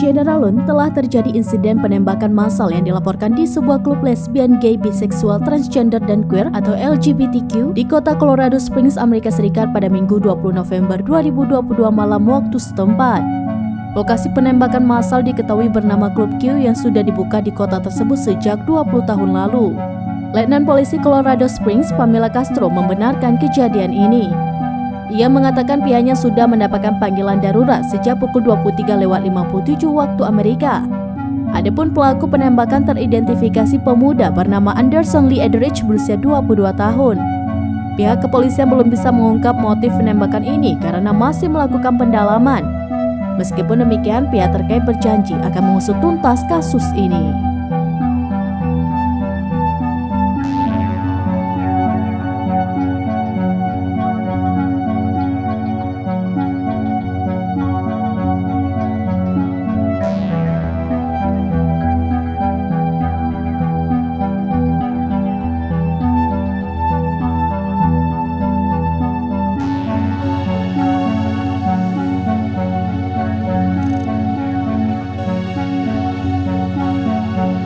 General Lund telah terjadi insiden penembakan massal yang dilaporkan di sebuah klub lesbian, gay, biseksual, transgender, dan queer atau LGBTQ di kota Colorado Springs, Amerika Serikat pada Minggu 20 November 2022 malam waktu setempat. Lokasi penembakan massal diketahui bernama Klub Q yang sudah dibuka di kota tersebut sejak 20 tahun lalu. Letnan Polisi Colorado Springs, Pamela Castro, membenarkan kejadian ini. Ia mengatakan pihaknya sudah mendapatkan panggilan darurat sejak pukul 23:57 waktu Amerika. Adapun pelaku penembakan teridentifikasi pemuda bernama Anderson Lee Ederich berusia 22 tahun. Pihak kepolisian belum bisa mengungkap motif penembakan ini karena masih melakukan pendalaman. Meskipun demikian, pihak terkait berjanji akan mengusut tuntas kasus ini.